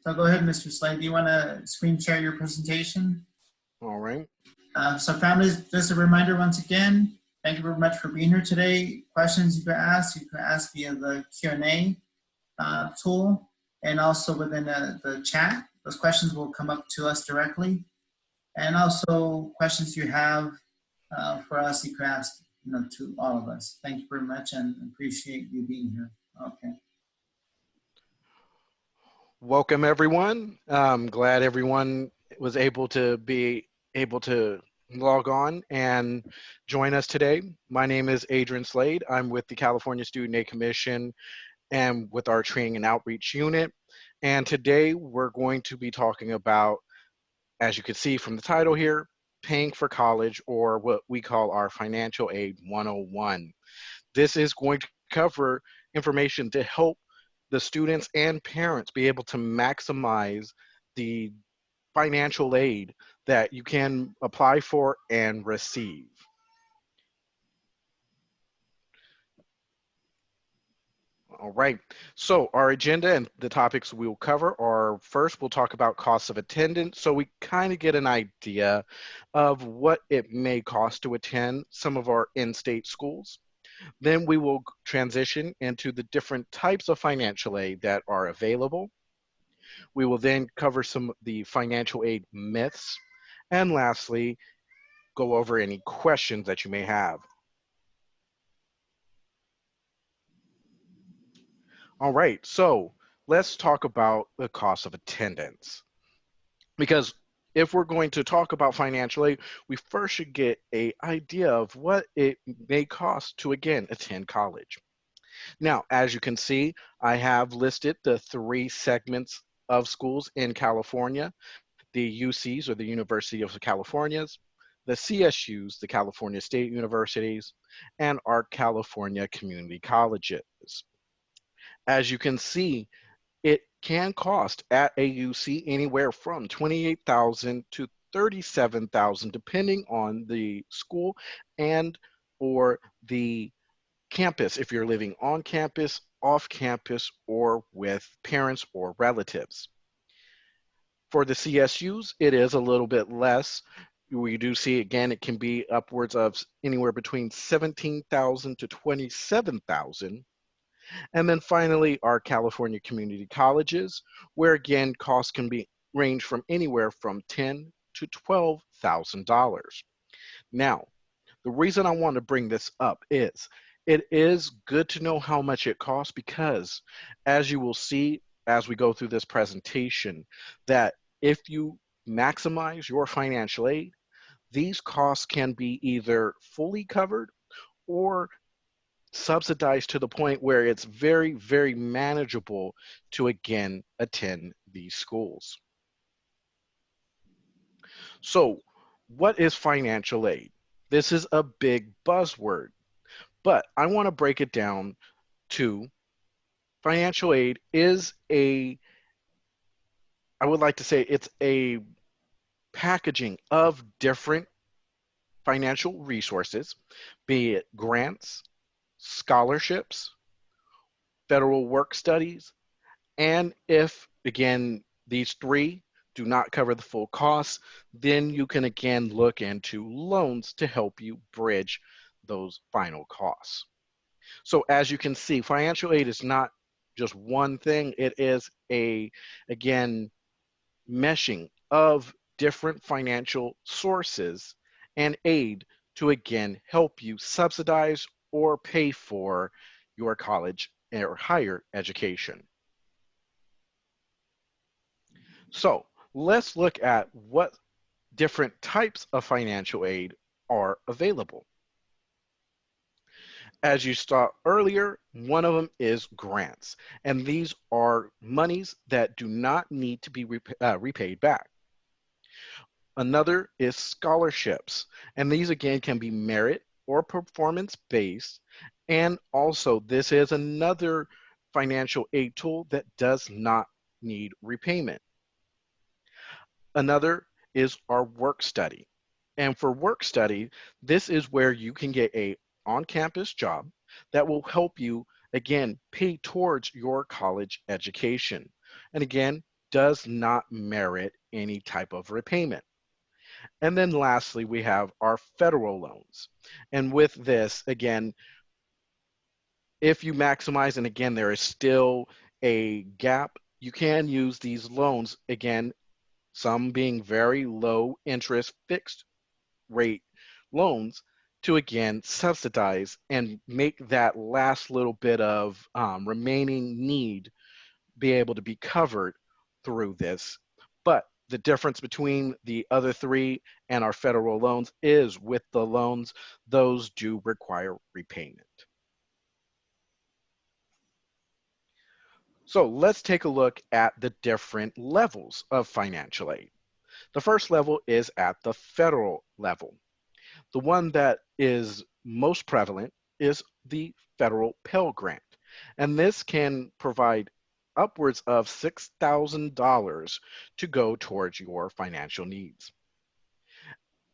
So go ahead, Mr. Slade. Do you want to screen share your presentation? All right. So families, just a reminder once again, thank you very much for being here today. Questions you can ask via the Q&A tool and also within the chat. Those questions will come up to us directly. And also questions you have for us, you can ask to all of us. Thank you very much and appreciate you being here. Okay. Welcome, everyone. I'm glad everyone was able to log on and join us today. My name is Adrian Slade. I'm with the California Student Aid Commission and with our training and outreach unit. And today we're going to be talking about, as you can see from the title here, paying for college, or what we call our Financial Aid 101. This is going to cover information to help the students and parents be able to maximize the financial aid that you can apply for and receive. All right, so our agenda and the topics we'll cover are, first, we'll talk about costs of attendance, so we kind of get an idea of what it may cost to attend some of our in-state schools. Then we will transition into the different types of financial aid that are available. We will then cover some of the financial aid myths, and lastly, go over any questions that you may have. All right, so let's talk about the cost of attendance. Because if we're going to talk about financial aid, we first should get an idea of what it may cost to, again, attend college. Now, as you can see, I have listed the 3 segments of schools in California: the UCs, or the University of the Californias, the CSUs, the California State Universities, and our California community colleges. As you can see, it can cost at a UC anywhere from $28,000 to $37,000, depending on the school and or the campus, if you're living on campus, off campus, or with parents or relatives. For the CSUs, it is a little bit less. We do see, again, it can be upwards of anywhere between $17,000 to $27,000. And then finally, our California community colleges, where again, costs can range from anywhere from $10,000 to $12,000. Now, the reason I want to bring this up is it is good to know how much it costs, because as you will see as we go through this presentation, that if you maximize your financial aid, these costs can be either fully covered or subsidized to the point where it's very, very manageable to, again, attend these schools. So what is financial aid? This is a big buzzword, but I want to break it down to financial aid is I would like to say it's a packaging of different financial resources, be it grants, scholarships, federal work studies, and if, again, these 3 do not cover the full costs, then you can again look into loans to help you bridge those final costs. So as you can see, financial aid is not just one thing. It is again, meshing of different financial sources and aid to, again, help you subsidize or pay for your college or higher education. So let's look at what different types of financial aid are available. As you saw earlier, one of them is grants, and these are monies that do not need to be repaid back. Another is scholarships, and these again can be merit or performance based, and also this is another financial aid tool that does not need repayment. Another is our work study, and for work study, this is where you can get a on-campus job that will help you, again, pay towards your college education. And again, does not merit any type of repayment. And then lastly, we have our federal loans. And with this, again, if you maximize, and again, there is still a gap, you can use these loans, again, some being very low interest fixed rate loans, to again subsidize and make that last little bit of remaining need be able to be covered through this. But the difference between the other three and our federal loans is with the loans, those do require repayment. So let's take a look at the different levels of financial aid. The first level is at the federal level. The one that is most prevalent is the federal Pell Grant, and this can provide upwards of $6,000 to go towards your financial needs.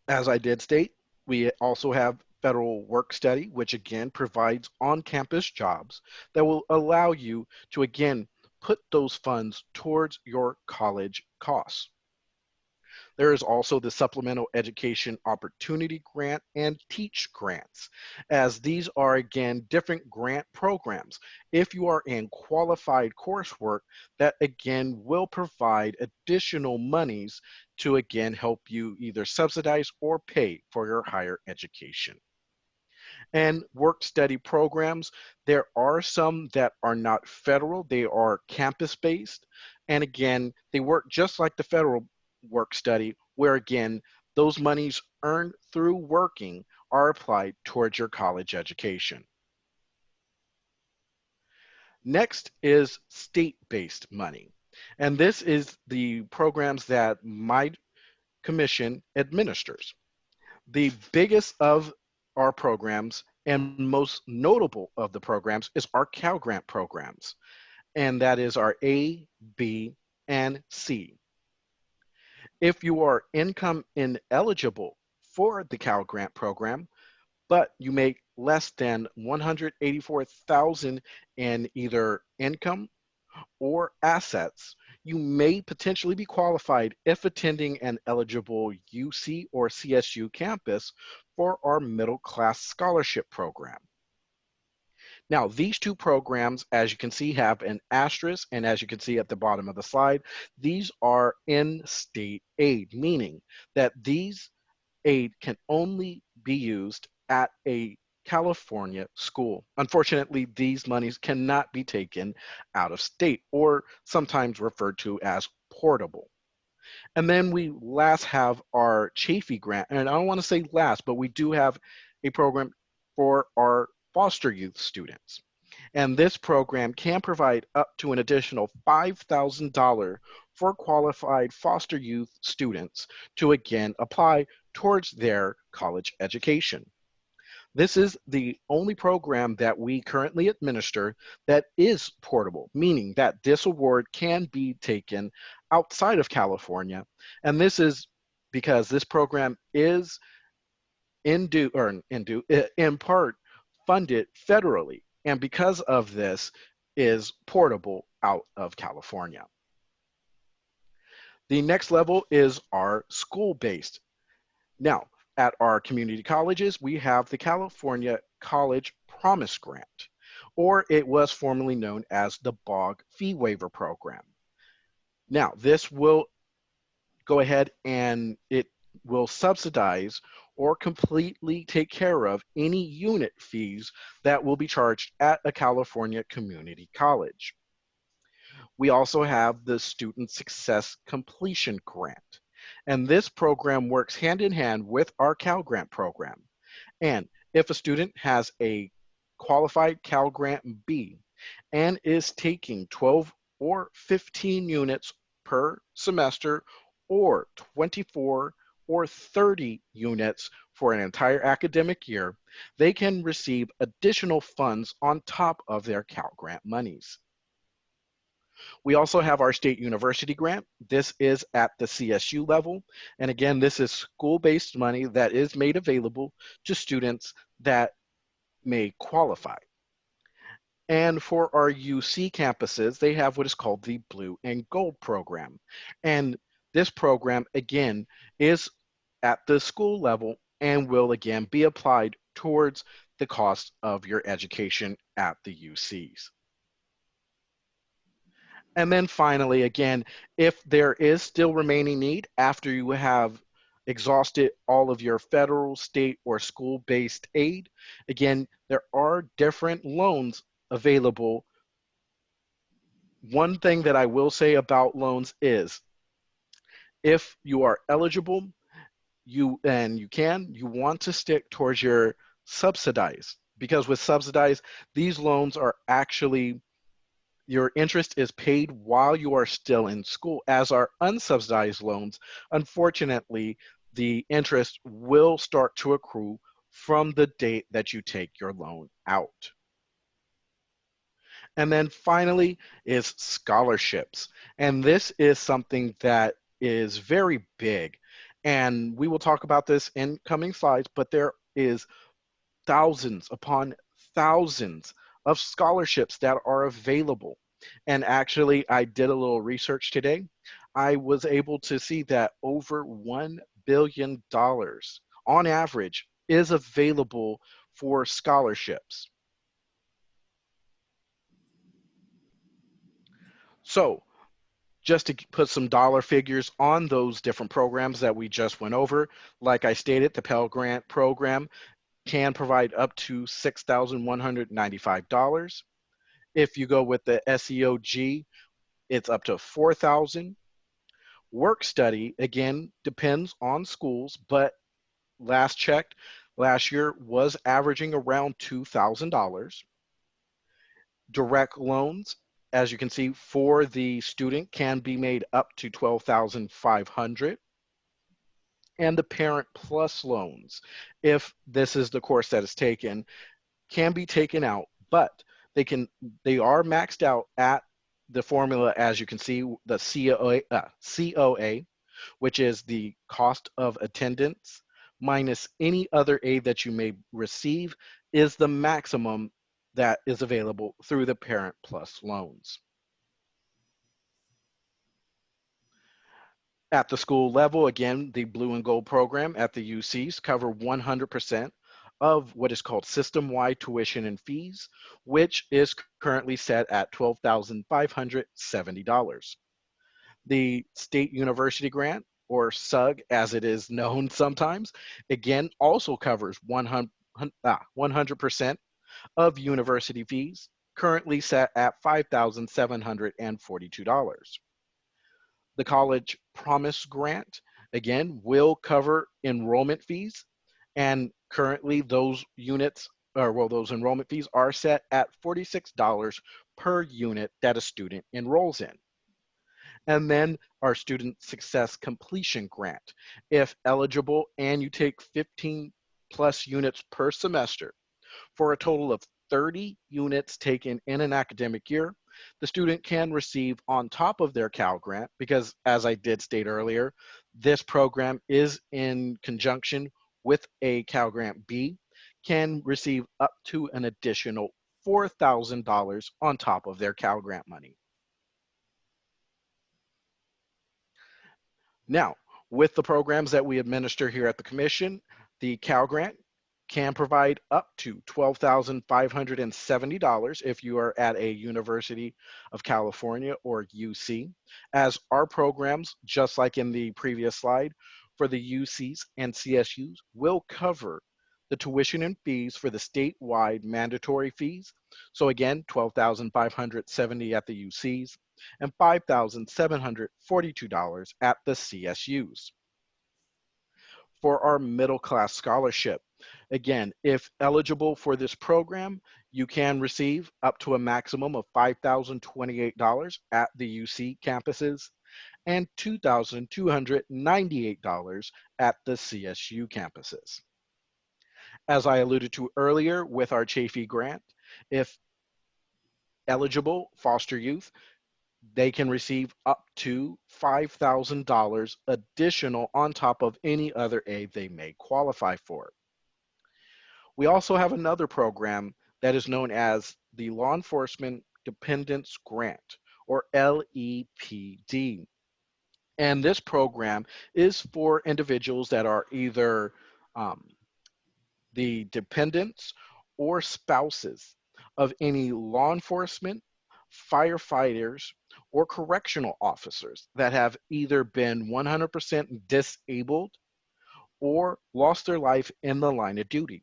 As I did state, we also have federal work study, which again provides on-campus jobs that will allow you to again put those funds towards your college costs. There is also the Supplemental Education Opportunity Grant and Teach Grants, as these are again different grant programs. If you are in qualified coursework, that again will provide additional monies to again help you either subsidize or pay for your higher education. And work study programs, there are some that are not federal, they are campus based. And again, they work just like the federal work study, where again, those monies earned through working are applied towards your college education. Next is state-based money. And this is the programs that my commission administers. The biggest of our programs and most notable of the programs is our Cal Grant programs, and that is our A, B, and C. If you are income ineligible for the Cal Grant program, but you make less than 184,000 in either income or assets, you may potentially be qualified if attending an eligible UC or CSU campus for our middle class scholarship program. Now, these two programs, as you can see, have an asterisk, and as you can see at the bottom of the slide, these are in-state aid, meaning that these aid can only be used at a California school. Unfortunately, these monies cannot be taken out of state, or sometimes referred to as portable. And then we last have our Chafee grant, and I don't want to say last, but we do have a program for our foster youth students. And this program can provide up to an additional $5,000 for qualified foster youth students to again apply towards their college education. This is the only program that we currently administer that is portable, meaning that this award can be taken outside of California. And this is because this program is in part funded federally. And because of this, is portable out of California. The next level is our school-based. Now, at our community colleges, we have the California College Promise Grant, or it was formerly known as the BOG Fee Waiver Program. Now, this will go ahead and it will subsidize or completely take care of any unit fees that will be charged at a California community college. We also have the Student Success Completion Grant. And this program works hand in hand with our Cal Grant program. And if a student has a qualified Cal Grant B and is taking 12 or 15 units per semester, or 24 or 30 units for an entire academic year, they can receive additional funds on top of their Cal Grant monies. We also have our state university grant. This is at the CSU level. And again, this is school-based money that is made available to students that may qualify. And for our UC campuses, they have what is called the Blue and Gold program. And this program, again, is at the school level and will again be applied towards the cost of your education at the UCs. And then finally, again, if there is still remaining need after you have exhausted all of your federal, state, or school-based aid, again, there are different loans available. One thing that I will say about loans is if you are eligible, you want to stick towards your subsidized, because with subsidized, these loans are actually, your interest is paid while you are still in school. As our unsubsidized loans, unfortunately, the interest will start to accrue from the date that you take your loan out. And then finally is scholarships. And this is something that is very big. And we will talk about this in coming slides, but there is thousands upon thousands of scholarships that are available. And actually, I did a little research today. I was able to see that over $1 billion on average is available for scholarships. So just to put some dollar figures on those different programs that we just went over, like I stated, the Pell Grant program can provide up to $6,195. If you go with the SEOG, it's up to $4,000. Work study, again, depends on schools, but last checked, last year was averaging around $2,000. Direct loans, as you can see, for the student can be made up to $12,500. And the Parent Plus loans, if this is the course that is taken, can be taken out, but they are maxed out at the formula, as you can see, the COA, which is the cost of attendance minus any other aid that you may receive, is the maximum that is available through the Parent Plus loans. At the school level, again, the Blue and Gold program at the UCs cover 100% of what is called system-wide tuition and fees, which is currently set at $12,570. The State University Grant, or SUG as it is known sometimes, again, also covers 100% of university fees, currently set at $5,742. The College Promise Grant, again, will cover enrollment fees, and currently those those enrollment fees are set at $46 per unit that a student enrolls in. And then our Student Success Completion Grant. If eligible and you take 15 plus units per semester, for a total of 30 units taken in an academic year, the student can receive on top of their Cal Grant, because as I did state earlier, this program is in conjunction with a Cal Grant B, can receive up to an additional $4,000 on top of their Cal Grant money. Now, with the programs that we administer here at the Commission, the Cal Grant can provide up to $12,570 if you are at a University of California or UC, as our programs, just like in the previous slide, for the UCs and CSUs will cover the tuition and fees for the statewide mandatory fees. So again, $12,570 at the UCs and $5,742 at the CSUs. For our middle class scholarship, again, if eligible for this program, you can receive up to a maximum of $5,028 at the UC campuses and $2,298 at the CSU campuses. As I alluded to earlier with our Chafee grant, if eligible foster youth, they can receive up to $5,000 additional on top of any other aid they may qualify for. We also have another program that is known as the Law Enforcement Dependents Grant, or LEPD. And this program is for individuals that are either um, the dependents or spouses of any law enforcement, firefighters, or correctional officers that have either been 100% disabled or lost their life in the line of duty.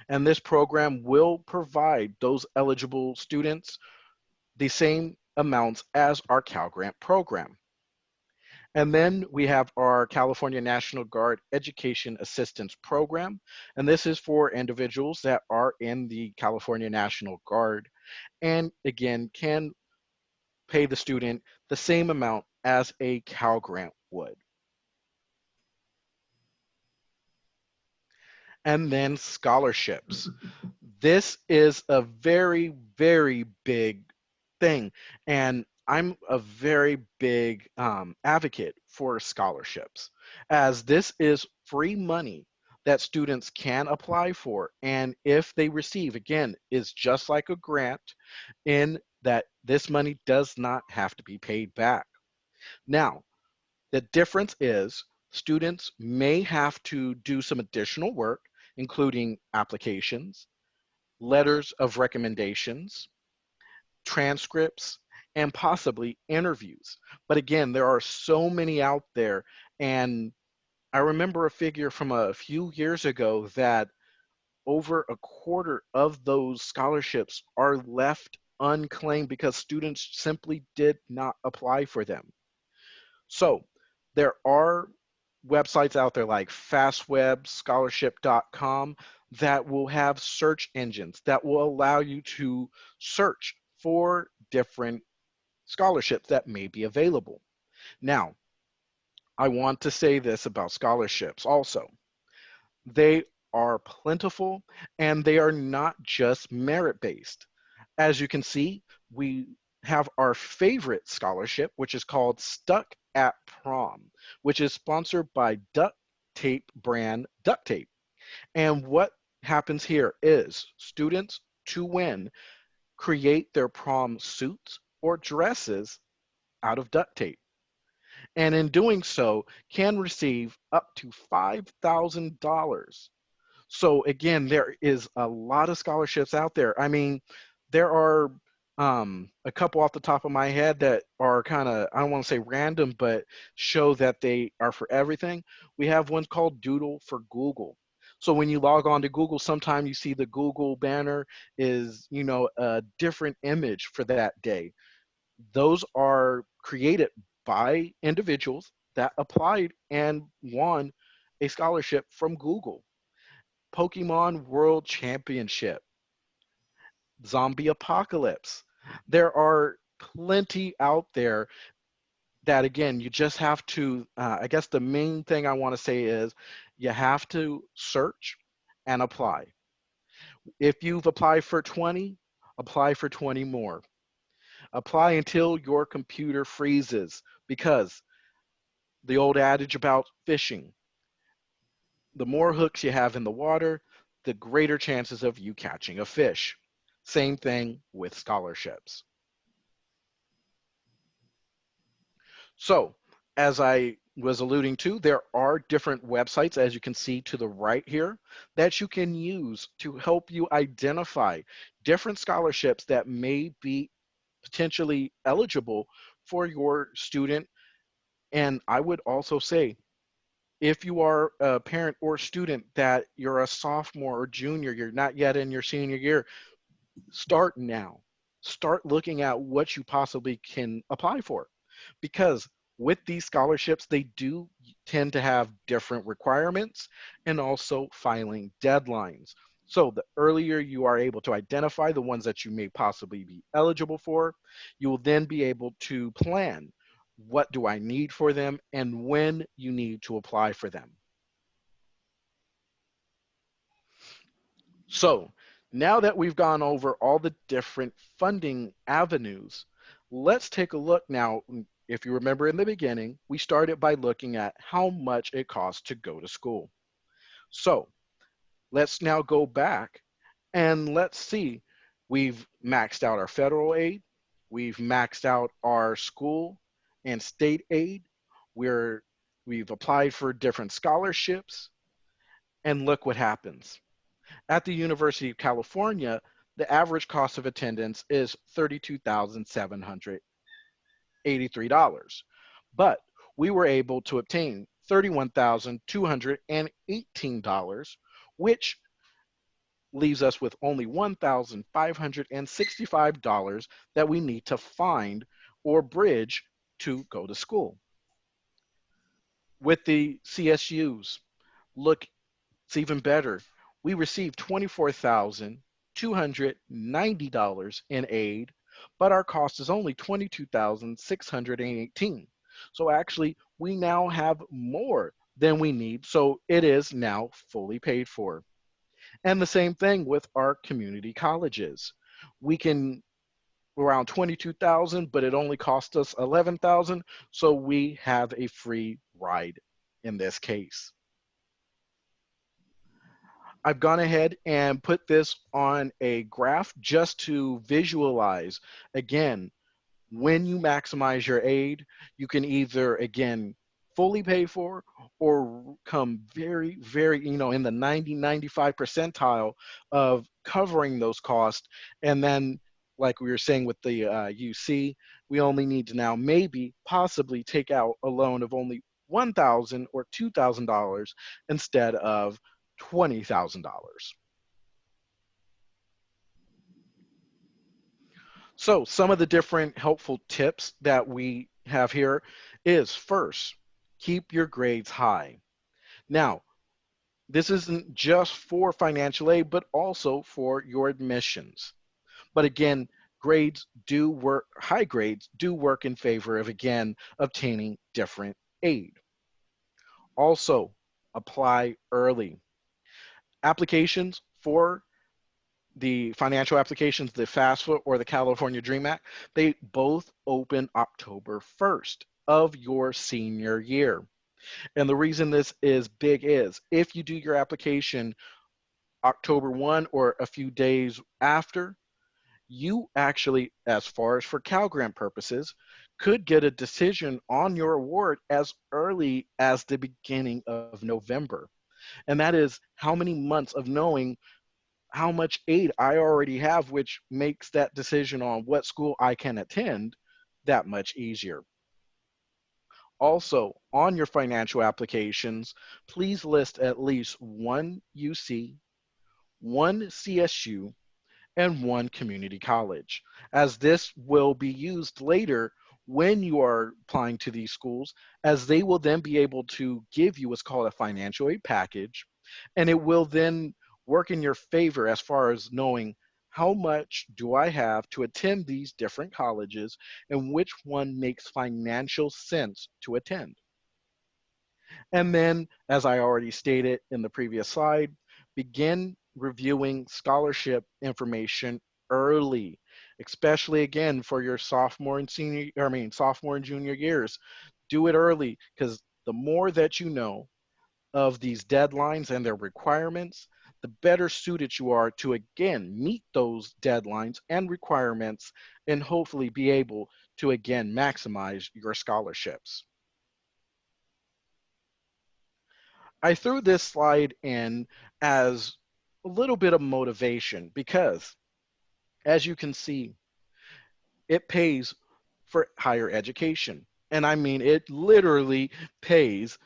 And this program will provide those eligible students the same amounts as our Cal Grant program. And then we have our California National Guard Education Assistance Program. And this is for individuals that are in the California National Guard and again can pay the student the same amount as a Cal Grant would. And then scholarships. This is a very, very big thing. And I'm a very big advocate for scholarships, as this is free money that students can apply for. And if they receive, again, is just like a grant in that this money does not have to be paid back. Now, the difference is students may have to do some additional work, including applications, letters of recommendations, transcripts, and possibly interviews. But again, there are so many out there. And I remember a figure from a few years ago that over a quarter of those scholarships are left unclaimed because students simply did not apply for them. So there are websites out there like fastwebscholarship.com that will have search engines that will allow you to search for different scholarships that may be available. Now, I want to say this about scholarships also. They are plentiful and they are not just merit-based. As you can see, we have our favorite scholarship, which is called Stuck at Prom, which is sponsored by Duct Tape brand Duct Tape. And what happens here is students to win create their prom suits or dresses out of duct tape. And in doing so, can receive up to $5,000. So again, there is a lot of scholarships out there. I mean, there are a couple off the top of my head that are kind of, I don't want to say random, but show that they are for everything. We have one called Doodle for Google. So when you log on to Google, sometimes you see the Google banner is, a different image for that day. Those are created by individuals that applied and won a scholarship from Google. Pokemon World Championship, Zombie Apocalypse. There are plenty out there that, again, you just have to, I guess the main thing I want to say is you have to search and apply. If you've applied for 20, apply for 20 more. Apply until your computer freezes, because the old adage about fishing, the more hooks you have in the water, the greater chances of you catching a fish. Same thing with scholarships. So, as I was alluding to, there are different websites, as you can see to the right here, that you can use to help you identify different scholarships that may be potentially eligible for your student. And I would also say, if you are a parent or student that you're a sophomore or junior, you're not yet in your senior year, start now. Start looking at what you possibly can apply for. Because with these scholarships, they do tend to have different requirements and also filing deadlines. So the earlier you are able to identify the ones that you may possibly be eligible for, you will then be able to plan, what do I need for them and when you need to apply for them. So now that we've gone over all the different funding avenues, let's take a look now. If you remember in the beginning, we started by looking at how much it costs to go to school. So let's now go back and let's see, We've maxed out our federal aid. We've maxed out our school and state aid. We've applied for different scholarships, and look what happens. At the University of California, the average cost of attendance is $32,783. But we were able to obtain $31,218, which leaves us with only $1,565 that we need to find or bridge to go to school. With the CSUs, look, it's even better. We received $24,290 in aid, but our cost is only $22,618. So actually, we now have more than we need. So it is now fully paid for. And the same thing with our community colleges. We can around 22,000, but it only cost us 11,000. So we have a free ride in this case. I've gone ahead and put this on a graph just to visualize. Again, when you maximize your aid, you can either, again, fully pay for or come very, very, in the 90, 95 percentile of covering those costs. And then, like we were saying with the UC, we only need to now maybe possibly take out a loan of only $1,000 or $2,000 instead of $20,000. So some of the different helpful tips that we have here is first, keep your grades high. Now, this isn't just for financial aid, but also for your admissions. But again, high grades do work in favor of, again, obtaining different aid. Also, apply early. Applications for the financial applications, the FAFSA or the California Dream Act, they both open October 1st of your senior year. And the reason this is big is if you do your application October 1 or a few days after, you actually, as far as for Cal Grant purposes, could get a decision on your award as early as the beginning of November. And that is how many months of knowing how much aid I already have, which makes that decision on what school I can attend that much easier. Also, on your financial applications, please list at least one UC, one CSU, and one community college, as this will be used later when you are applying to these schools, as they will then be able to give you what's called a financial aid package, and it will then work in your favor as far as knowing how much do I have to attend these different colleges and which one makes financial sense to attend. And then, as I already stated in the previous slide, begin reviewing scholarship information early, especially again for your sophomore and junior years. Do it early because the more that you know of these deadlines and their requirements, the better suited you are to again meet those deadlines and requirements and hopefully be able to again maximize your scholarships. I threw this slide in as a little bit of motivation because, as you can see, it pays for higher education. And I mean, it literally pays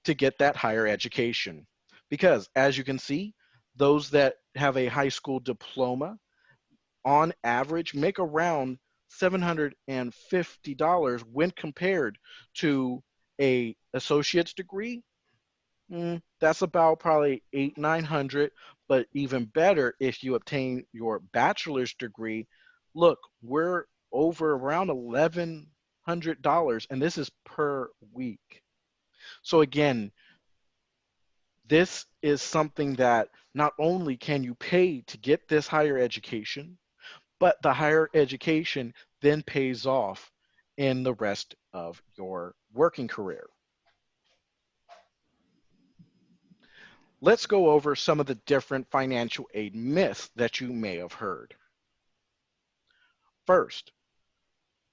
to get that higher education. Because, as you can see, those that have a high school diploma on average make around $750 when compared to a associate's degree. That's about probably 900, but even better if you obtain your bachelor's degree. Look, we're over around $1,100, and this is per week. So again, this is something that not only can you pay to get this higher education, but the higher education then pays off in the rest of your working career. Let's go over some of the different financial aid myths that you may have heard. First,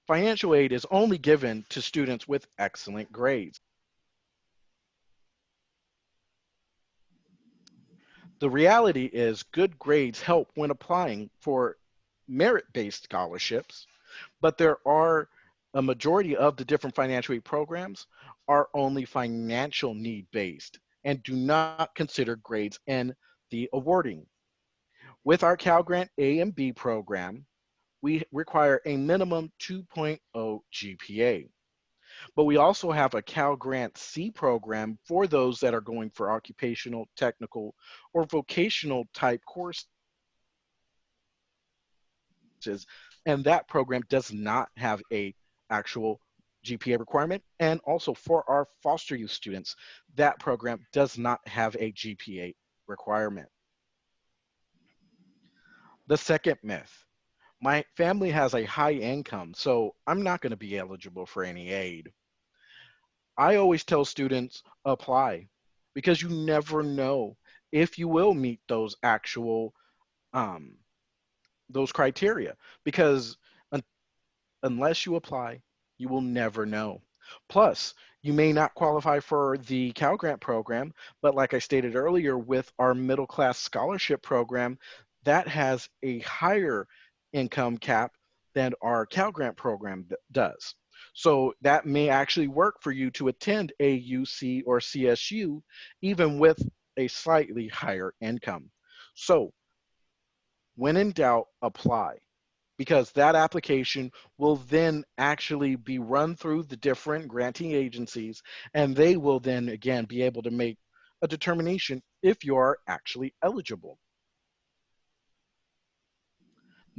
financial aid is only given to students with excellent grades. The reality is good grades help when applying for merit-based scholarships, but there are a majority of the different financial aid programs are only financial need based and do not consider grades in the awarding. With our Cal Grant A and B program, we require a minimum 2.0 GPA. But we also have a Cal Grant C program for those that are going for occupational, technical, or vocational type courses. And that program does not have a actual GPA requirement. And also for our foster youth students, that program does not have a GPA requirement. The second myth, my family has a high income, so I'm not going to be eligible for any aid. I always tell students apply because you never know if you will meet those actual um, those criteria because un- unless you apply, you will never know. Plus, you may not qualify for the Cal Grant program, but like I stated earlier, with our middle class scholarship program, that has a higher income cap than our Cal Grant program does. So that may actually work for you to attend AUC or CSU, even with a slightly higher income. So when in doubt, apply because that application will then actually be run through the different granting agencies and they will then again be able to make a determination if you are actually eligible.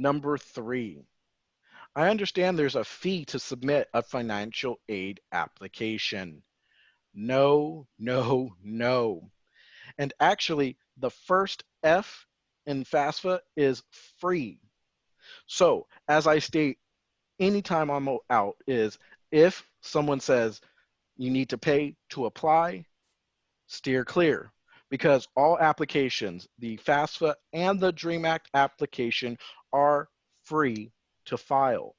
Number three, I understand there's a fee to submit a financial aid application. No, no, no. And actually, the first F in FAFSA is free. So, as I state anytime I'm out, is if someone says you need to pay to apply, steer clear because all applications, the FAFSA and the DREAM Act application, are free to file.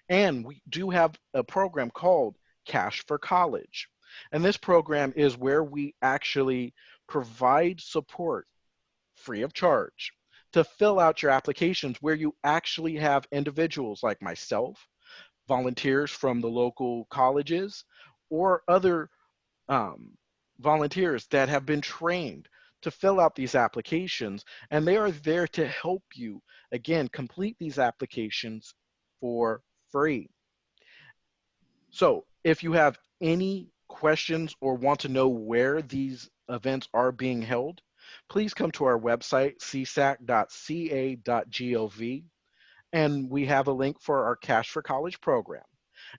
And we do have a program called Cash for College. And this program is where we actually provide support free of charge to fill out your applications where you actually have individuals like myself, volunteers from the local colleges, or other um, volunteers that have been trained to fill out these applications, and they are there to help you, again, complete these applications for free. So if you have any questions or want to know where these events are being held, please come to our website, csac.ca.gov, and we have a link for our Cash for College program.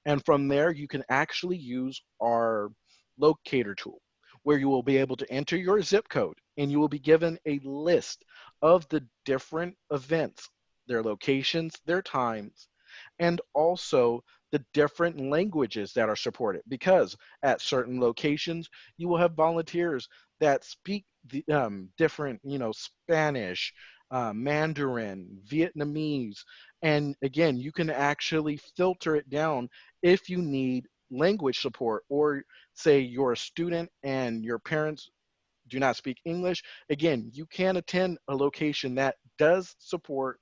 And from there, you can actually use our locator tool where you will be able to enter your zip code and you will be given a list of the different events, their locations, their times, and also the different languages that are supported because at certain locations you will have volunteers that speak the different Spanish, Mandarin, Vietnamese, and again you can actually filter it down if you need language support or say you're a student and your parents do not speak English. Again, you can attend a location that does support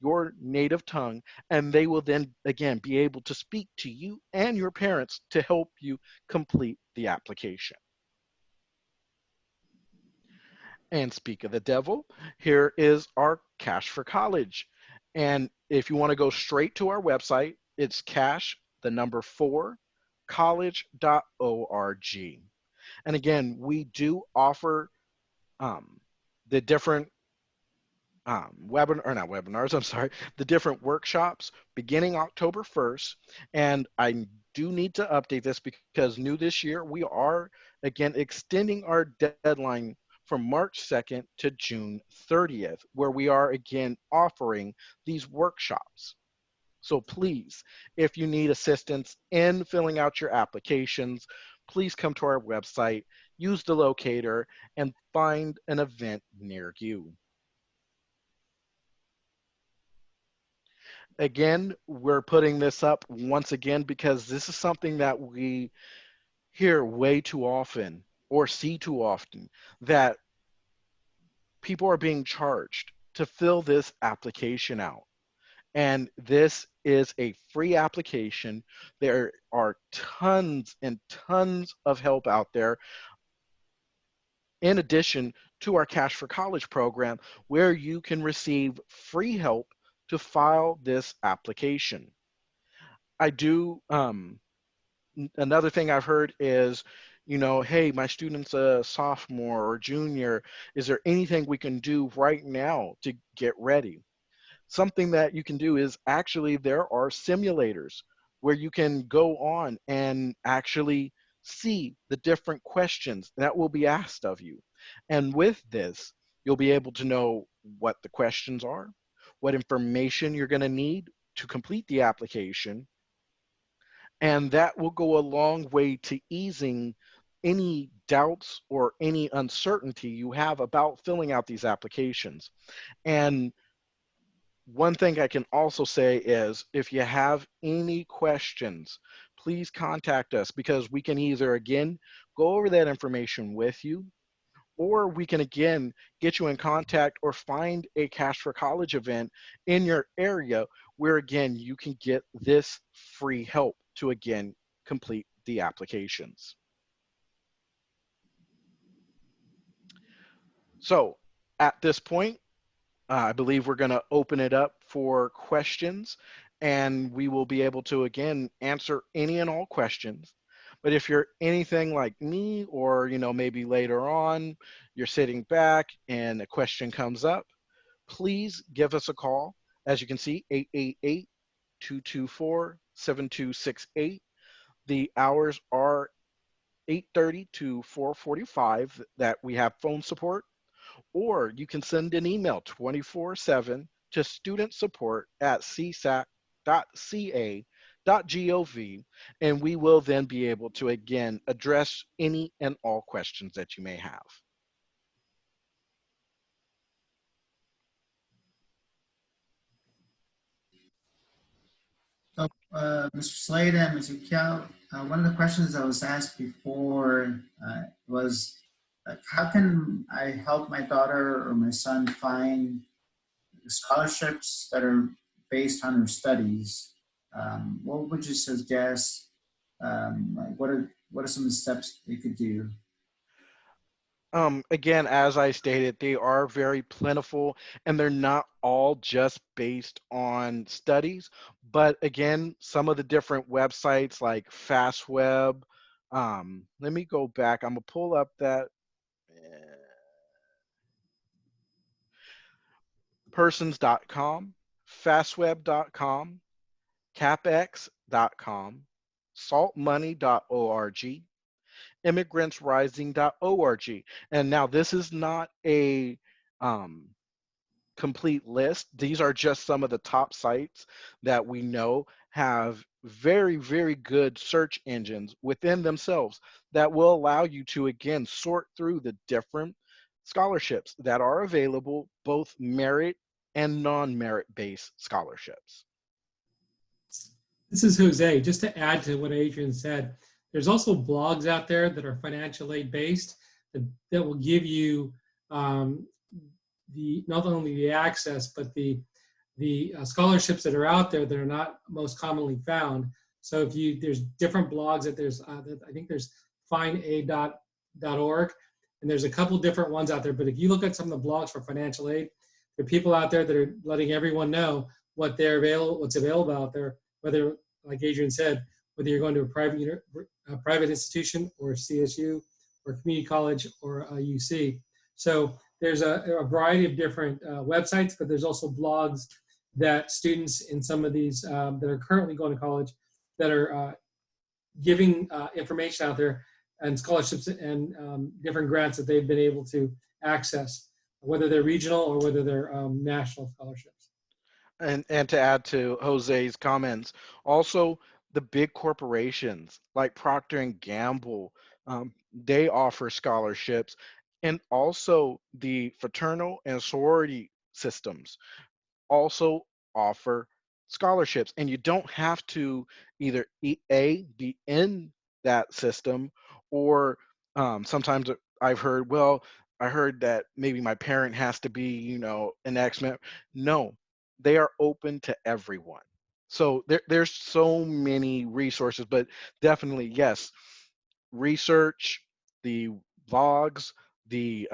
your native tongue, and they will then again be able to speak to you and your parents to help you complete the application. And speak of the devil, here is our Cash for College. And if you want to go straight to our website, it's cash, the number four, college.org. And again, we do offer um, the different not webinars, I'm sorry, the different workshops beginning October 1st. And I do need to update this because new this year, we are again extending our deadline from March 2nd to June 30th, where we are again offering these workshops. So please, if you need assistance in filling out your applications, please come to our website, use the locator, and find an event near you. again, we're putting this up once again because this is something that we hear way too often or see too often, that people are being charged to fill this application out. And this is a free application. There are tons and tons of help out there, in addition to our Cash for College program, where you can receive free help to file this application. I do, another thing I've heard is, hey, my student's a sophomore or junior. Is there anything we can do right now to get ready? Something that you can do is, actually there are simulators where you can go on and actually see the different questions that will be asked of you. And with this, you'll be able to know what the questions are, what information you're going to need to complete the application, and that will go a long way to easing any doubts or any uncertainty you have about filling out these applications. And one thing I can also say is, if you have any questions, please contact us, because we can either, again, go over that information with you, or we can, again, get you in contact or find a Cash for College event in your area where, again, you can get this free help to, again, complete the applications. So at this point, I believe we're going to open it up for questions, and we will be able to, again, answer any and all questions. But if you're anything like me, or, maybe later on, you're sitting back and a question comes up, please give us a call. As you can see, 888-224-7268. The hours are 8:30 to 4:45 that we have phone support, or you can send an email 24/7 to studentsupport@csac.ca.gov, and we will then be able to, again, address any and all questions that you may have. So, Mr. Slade and Mr. Kiao, one of the questions I was asked before was, how can I help my daughter or my son find scholarships that are based on their studies? What would you suggest? Like, what are some of the steps they could do? Again, as I stated, they are very plentiful, and they're not all just based on studies. But again, some of the different websites like FastWeb, let me go back. I'm gonna pull up that persons.com, fastweb.com, capex.com, saltmoney.org, immigrantsrising.org. And now this is not a complete list. These are just some of the top sites that we know have very, very good search engines within themselves that will allow you to, again, sort through the different scholarships that are available, both merit and non-merit based scholarships. This is Jose. Just to add to what Adrian said, there's also blogs out there that are financial aid based that will give you not only the access, but the scholarships that are out there that are not most commonly found. So there's different blogs that I think there's findaid.org, and there's a couple different ones out there. But if you look at some of the blogs for financial aid, there are people out there that are letting everyone know what's available out there, whether, like Adrian said, whether you're going to a private institution or CSU or community college or a UC. So there's a variety of different websites, but there's also blogs that students in some of these that are currently going to college that are giving information out there, and scholarships and different grants that they've been able to access, whether they're regional or whether they're national scholarships. And to add to Jose's comments, also the big corporations like Procter and Gamble, they offer scholarships, and also the fraternal and sorority systems also offer scholarships, and you don't have to either be in that system, or sometimes I've heard, well, I heard that maybe my parent has to be, an X-Men. No, they are open to everyone. So there's so many resources, but definitely, yes, research, the vlogs, the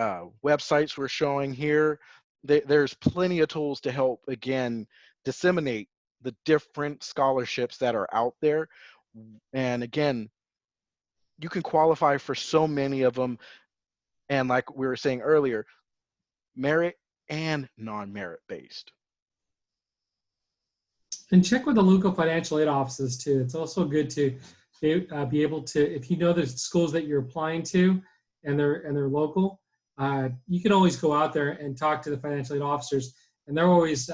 websites we're showing here. There's plenty of tools to help, again, disseminate the different scholarships that are out there. And again, you can qualify for so many of them. And like we were saying earlier, merit and non-merit based. And check with the local financial aid offices too. It's also good to be able to, if you know the schools that you're applying to and they're local, you can always go out there and talk to the financial aid officers, and they're always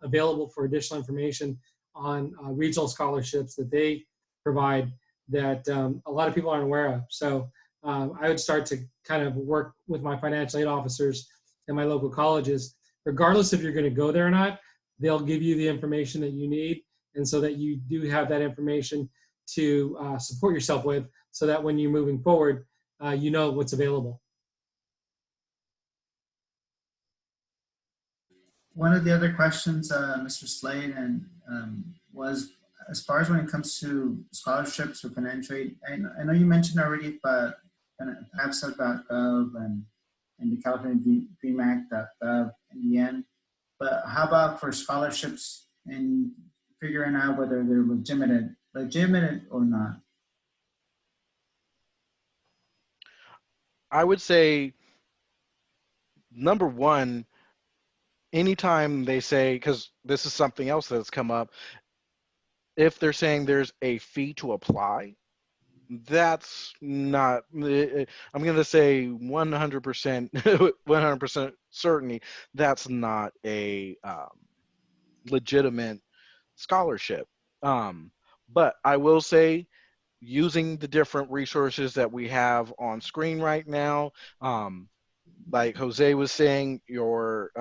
available for additional information on regional scholarships that they provide that a lot of people aren't aware of. So I would start to kind of work with my financial aid officers and my local colleges, regardless if you're going to go there or not. They'll give you the information that you need, and so that you do have that information to support yourself with, so that when you're moving forward, you know what's available. One of the other questions, Mr. Slade, and was as far as when it comes to scholarships or financial aid. I know you mentioned already, but FAFSA.gov and the California Dream Act.gov in the end. But how about for scholarships and figuring out whether they're legitimate or not? I would say, number one, anytime they say, because this is something else that's come up, if they're saying there's a fee to apply, that's not, I'm going to say 100%, 100% certainty, that's not a legitimate scholarship. But I will say, using the different resources that we have on screen right now, like Jose was saying, the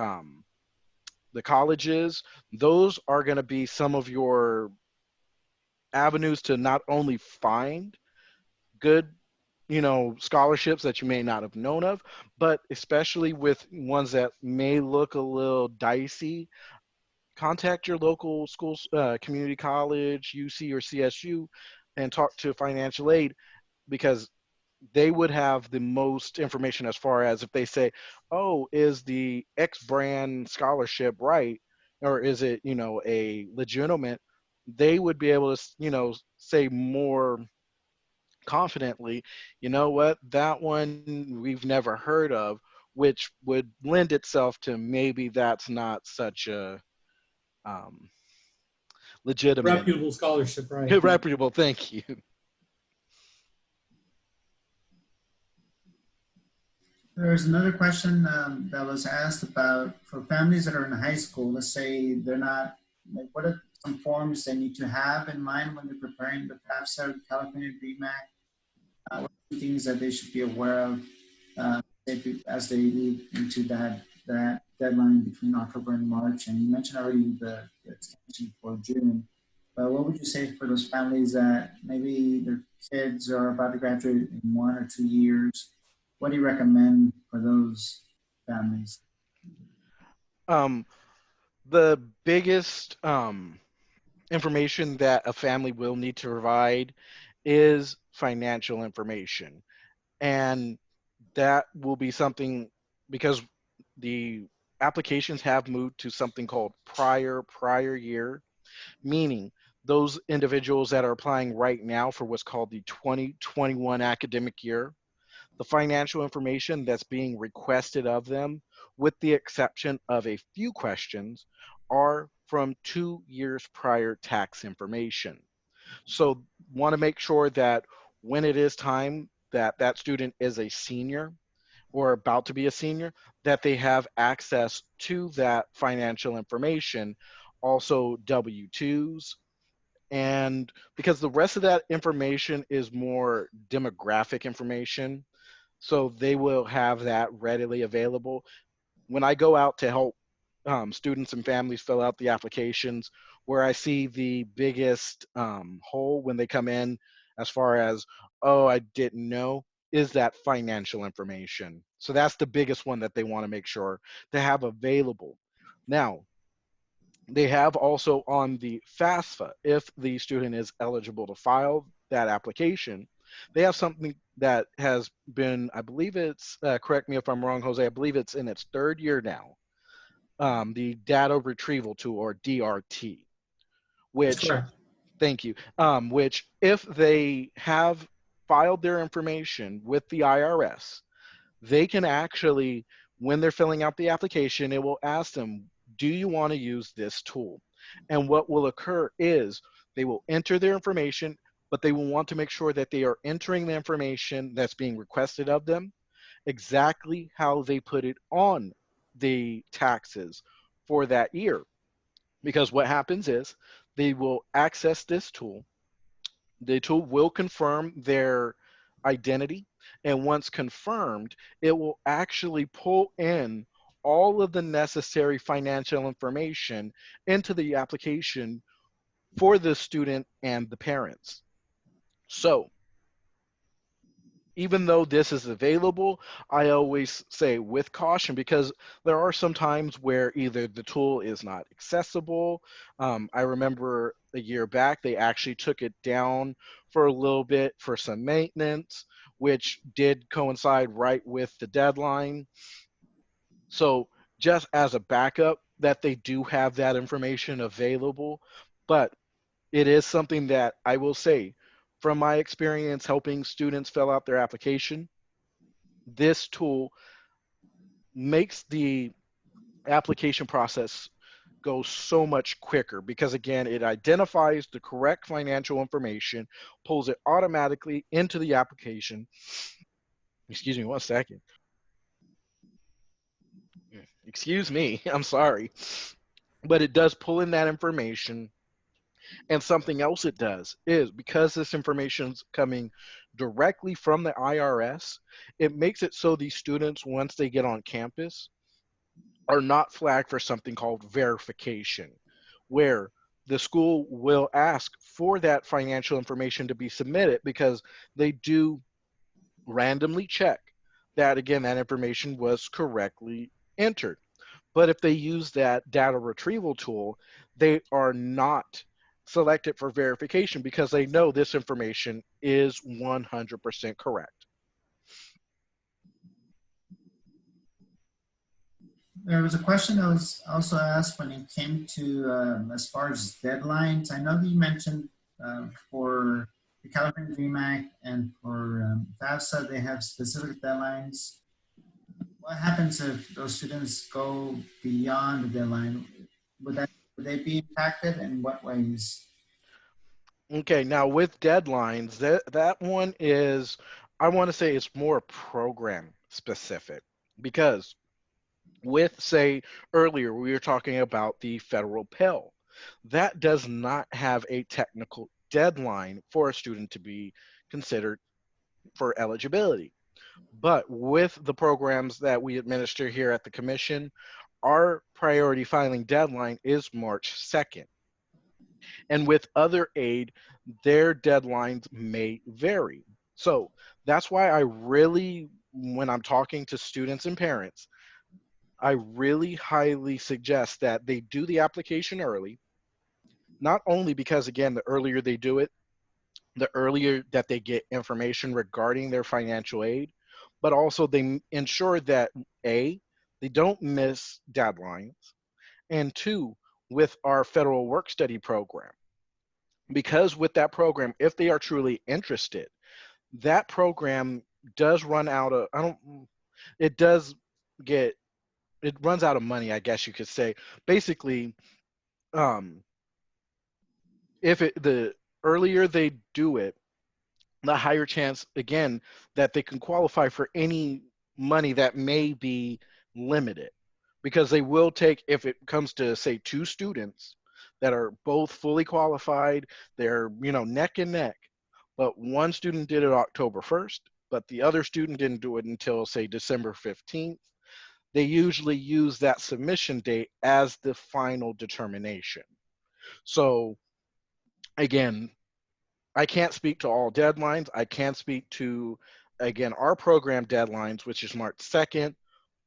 colleges, those are going to be some of your avenues to not only find good, scholarships that you may not have known of, but especially with ones that may look a little dicey, contact your local schools, community college, UC or CSU, and talk to financial aid, because they would have the most information as far as if they say, oh, is the X brand scholarship right? Or is it, a legitimate? They would be able to, say more confidently, you know what, that one we've never heard of, which would lend itself to maybe that's not such a legitimate, Reputable scholarship, right? reputable. Thank you. There's another question that was asked about for families that are in high school. Let's say they're not, like, what are some forms they need to have in mind when they're preparing the FAFSA California Dream Act? What are things that they should be aware of as they lead into that deadline between October and March? And you mentioned already the extension for June. But what would you say for those families that maybe their kids are about to graduate in 1 or 2 years? What do you recommend for those families? The biggest information that a family will need to provide is financial information. And that will be something, because the applications have moved to something called prior year, meaning those individuals that are applying right now for what's called the 2021 academic year, the financial information that's being requested of them, with the exception of a few questions, are from 2 years prior tax information. So want to make sure that when it is time that that student is a senior or about to be a senior, that they have access to that financial information, also W-2s. And because the rest of that information is more demographic information, so they will have that readily available. When I go out to help students and families fill out the applications, where I see the biggest hole when they come in, as far as, oh, I didn't know, is that financial information. So that's the biggest one that they want to make sure to have available. Now, they have also on the FAFSA, if the student is eligible to file that application, they have something that has been, I believe it's, correct me if I'm wrong, Jose, I believe it's in its third year now, the data retrieval tool, or DRT, That's which, correct. thank you, which if they have filed their information with the IRS, they can actually, when they're filling out the application, it will ask them, do you want to use this tool? And what will occur is they will enter their information, but they will want to make sure that they are entering the information that's being requested of them exactly how they put it on the taxes for that year. Because what happens is they will access this tool, the tool will confirm their identity, and once confirmed, it will actually pull in all of the necessary financial information into the application for the student and the parents. So even though this is available, I always say with caution, because there are some times where either the tool is not accessible. I remember a year back, they actually took it down for a little bit for some maintenance, which did coincide right with the deadline. So just as a backup, that they do have that information available, but it is something that I will say, from my experience helping students fill out their application, this tool makes the application process go so much quicker, because again, it identifies the correct financial information, pulls it automatically into the application. Excuse me one second. Excuse me, I'm sorry. But it does pull in that information. And something else it does is, because this information is coming directly from the IRS, it makes it so these students, once they get on campus, are not flagged for something called verification, where the school will ask for that financial information to be submitted, because they do randomly check that, again, that information was correctly entered. But if they use that data retrieval tool, they are not selected for verification, because they know this information is 100% correct. There was a question that was also asked when it came to as far as deadlines. I know that you mentioned for the California Dream Act and for FAFSA, they have specific deadlines. What happens if those students go beyond the deadline? Would they be impacted, and in what ways? Okay, now with deadlines, that one is, I want to say it's more program specific, because with, say, earlier we were talking about the federal Pell, that does not have a technical deadline for a student to be considered for eligibility. But with the programs that we administer here at the commission, our priority filing deadline is March 2nd. And with other aid, their deadlines may vary. So that's why I really, when I'm talking to students and parents, I really highly suggest that they do the application early, not only because, again, the earlier they do it, the earlier that they get information regarding their financial aid, but also they ensure that A, they don't miss deadlines, and two, with our federal work study program. Because with that program, if they are truly interested, that program does run out of, I don't, it does get, it runs out of money, I guess you could say. Basically, um, if it, the earlier they do it, the higher chance, again, that they can qualify for any money that may be limited, because they will take, if it comes to, say, two students that are both fully qualified, they're, neck and neck, but one student did it October 1st, but the other student didn't do it until, say, December 15th, they usually use that submission date as the final determination. So again, I can't speak to all deadlines. I can speak to, again, our program deadlines, which is March 2nd,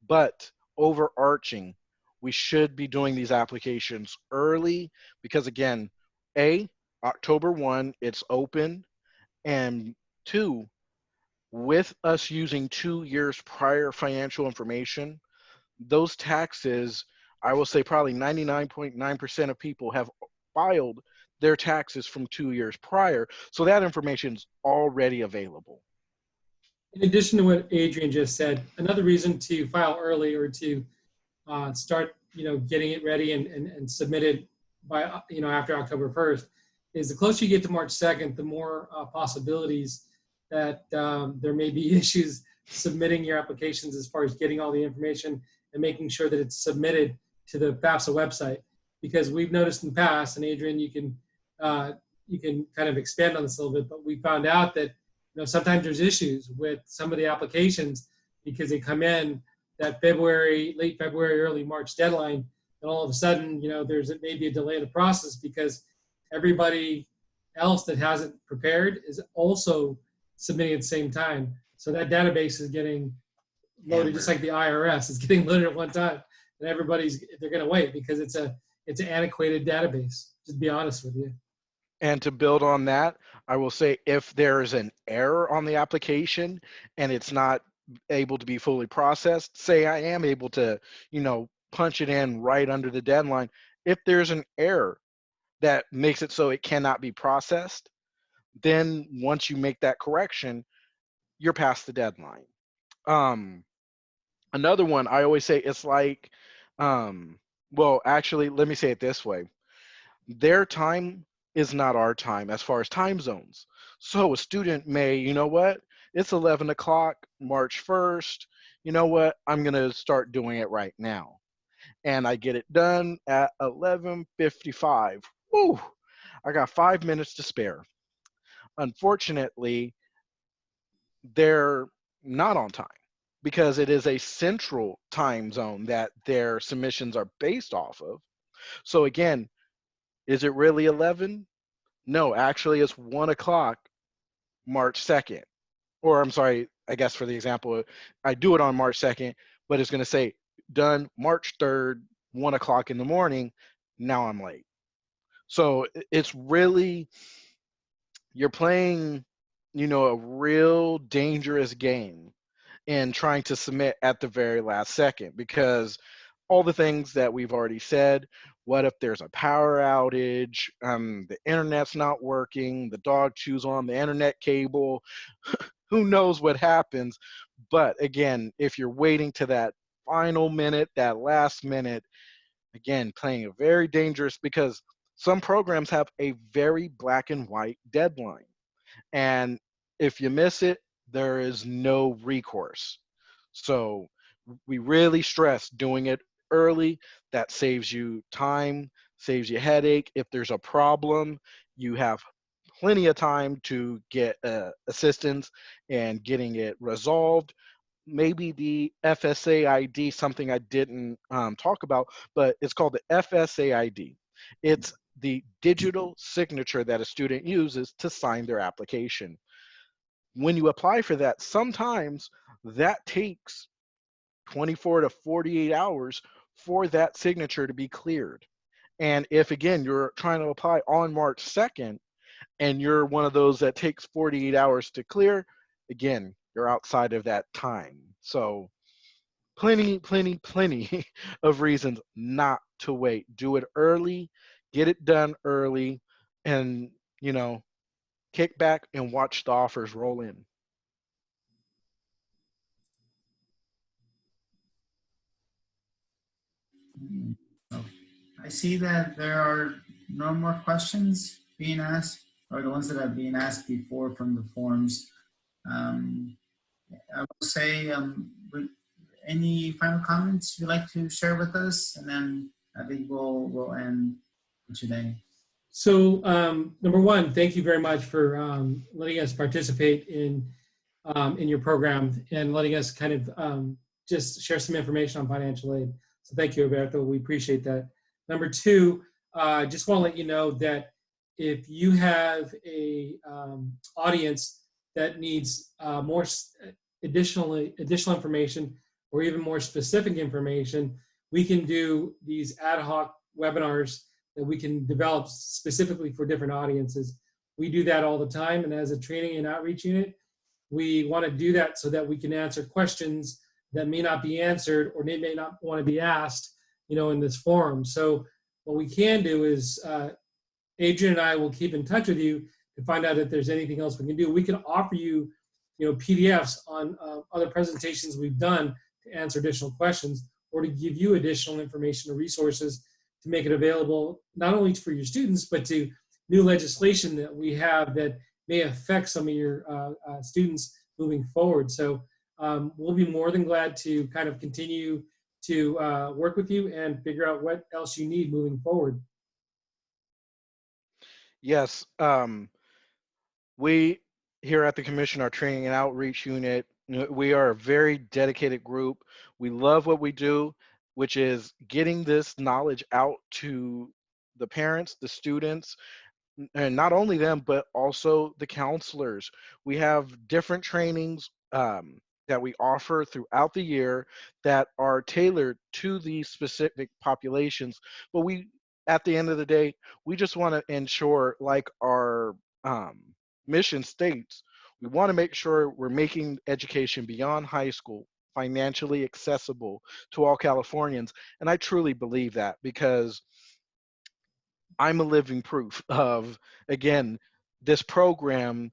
but overarching, we should be doing these applications early because, again, October 1, it's open, and 2, with us using 2 years prior financial information, those taxes, I will say probably 99.9% of people have filed their taxes from 2 years prior. So that information is already available. In addition to what Adrian just said, another reason to file early or to start, getting it ready and submitted by, after October 1st is the closer you get to March 2nd, the more possibilities that there may be issues submitting your applications as far as getting all the information and making sure that it's submitted to the FAFSA website. Because we've noticed in the past, and Adrian, you can kind of expand on this a little bit, but we found out that sometimes there's issues with some of the applications because they come in that late February, early March deadline, and all of a sudden, there's maybe a delay in the process because everybody else that hasn't prepared is also submitting at the same time. So that database is getting loaded, just like the IRS is getting loaded at one time, and they're going to wait because it's an antiquated database. Just to be honest with you. And to build on that, I will say if there is an error on the application and it's not able to be fully processed, say I am able to, punch it in right under the deadline. If there's an error that makes it so it cannot be processed, then once you make that correction, you're past the deadline. Another one, I always say it's like, well, actually, let me say it this way. Their time is not our time as far as time zones. So a student may, it's 11 o'clock, March 1st. You know what? I'm going to start doing it right now. And I get it done at 11:55. Woo! I got 5 minutes to spare. Unfortunately, they're not on time because it is a central time zone that their submissions are based off of. So again, is it really 11? No, actually it's 1 o'clock, March 2nd. Or I'm sorry, I guess for the example, I do it on March 2nd, but it's going to say done March 3rd, 1 o'clock in the morning. Now I'm late. So it's really, you're playing, a real dangerous game in trying to submit at the very last second because all the things that we've already said. What if there's a power outage, the internet's not working, the dog chews on the internet cable, who knows what happens. But again, if you're waiting to that final minute, that last minute, again, playing a very dangerous because some programs have a very black and white deadline. And if you miss it, there is no recourse. So we really stress doing it early. That saves you time, saves you headache. If there's a problem, you have plenty of time to get assistance and getting it resolved. Maybe the FSA ID, something I didn't talk about, but it's called the FSA ID. It's the digital signature that a student uses to sign their application. When you apply for that, sometimes that takes 24 to 48 hours for that signature to be cleared. And if, again, you're trying to apply on March 2nd and you're one of those that takes 48 hours to clear, again, you're outside of that time. So plenty of reasons not to wait. Do it early, get it done early, and, kick back and watch the offers roll in. I see that there are no more questions being asked, or the ones that are being asked before from the forms. I will say, any final comments you'd like to share with us, and then I think we'll end for today. So number one, thank you very much for letting us participate in your program and letting us kind of just share some information on financial aid. So thank you, Roberto. We appreciate that. Number two, just want to let you know that if you have a audience that needs more additional information or even more specific information, we can do these ad hoc webinars that we can develop specifically for different audiences. We do that all the time, and as a training and outreach unit, we want to do that so that we can answer questions that may not be answered or they may not want to be asked, in this forum. So what we can do is Adrian and I will keep in touch with you to find out if there's anything else we can do. We can offer you, PDFs on other presentations we've done to answer additional questions or to give you additional information or resources to make it available not only for your students, but to new legislation that we have that may affect some of your students moving forward. So we'll be more than glad to kind of continue to work with you and figure out what else you need moving forward. Yes, we here at the Commission, our training and outreach unit, we are a very dedicated group. We love what we do, which is getting this knowledge out to the parents, the students, and not only them, but also the counselors. We have different trainings that we offer throughout the year that are tailored to these specific populations. But we, at the end of the day, we just want to ensure, like our mission states, we want to make sure we're making education beyond high school financially accessible to all Californians. And I truly believe that because I'm a living proof of, again, this program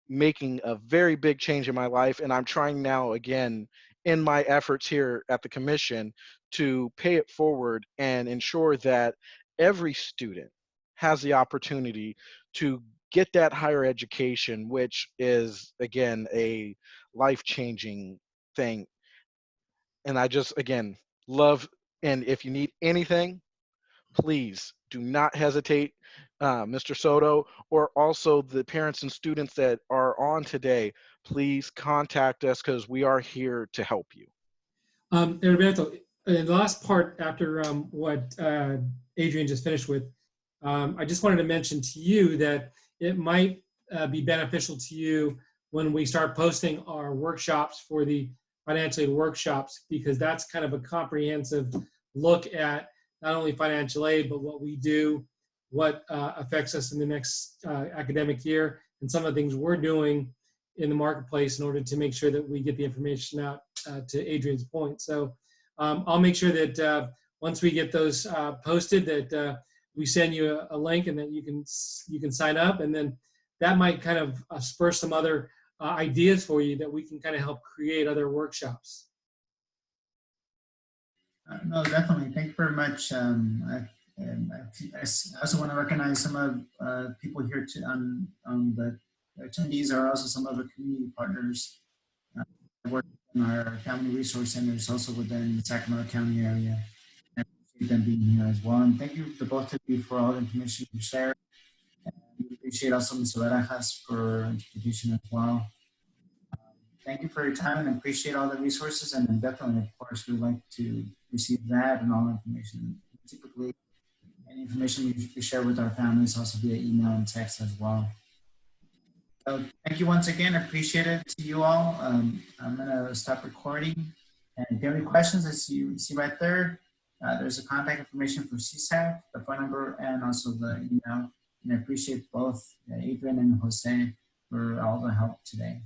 making a very big change in my life. And I'm trying now, again, in my efforts here at the Commission to pay it forward and ensure that every student has the opportunity to get that higher education, which is, again, a life-changing thing. And I just, again, love, and if you need anything, please do not hesitate, Mr. Soto, or also the parents and students that are on today, please contact us because we are here to help you. Roberto, the last part after what Adrian just finished with, I just wanted to mention to you that it might be beneficial to you when we start posting our workshops for the financial aid workshops, because that's kind of a comprehensive look at not only financial aid, but what we do, what affects us in the next academic year, and some of the things we're doing in the marketplace in order to make sure that we get the information out to Adrian's point. So I'll make sure that once we get those posted, that we send you a link and that you can sign up, and then that might kind of spur some other ideas for you that we can kind of help create other workshops. No, definitely. Thank you very much. I also want to recognize some of people here on the attendees are also some of the community partners that work in our family resource centers, also within the Sacramento County area. I appreciate them being here as well. And thank you to both of you for all the information you shared. And we appreciate also Mr. Barajas for introduction as well. Thank you for your time and appreciate all the resources. And then definitely, of course, we'd like to receive that and all information. Typically, any information we share with our families also via email and text as well. So thank you once again. I appreciate it to you all. I'm going to stop recording. And if you have any questions, as you see right there, there's a contact information for CSAC, the phone number, and also the email. And I appreciate both Adrian and Jose for all the help today.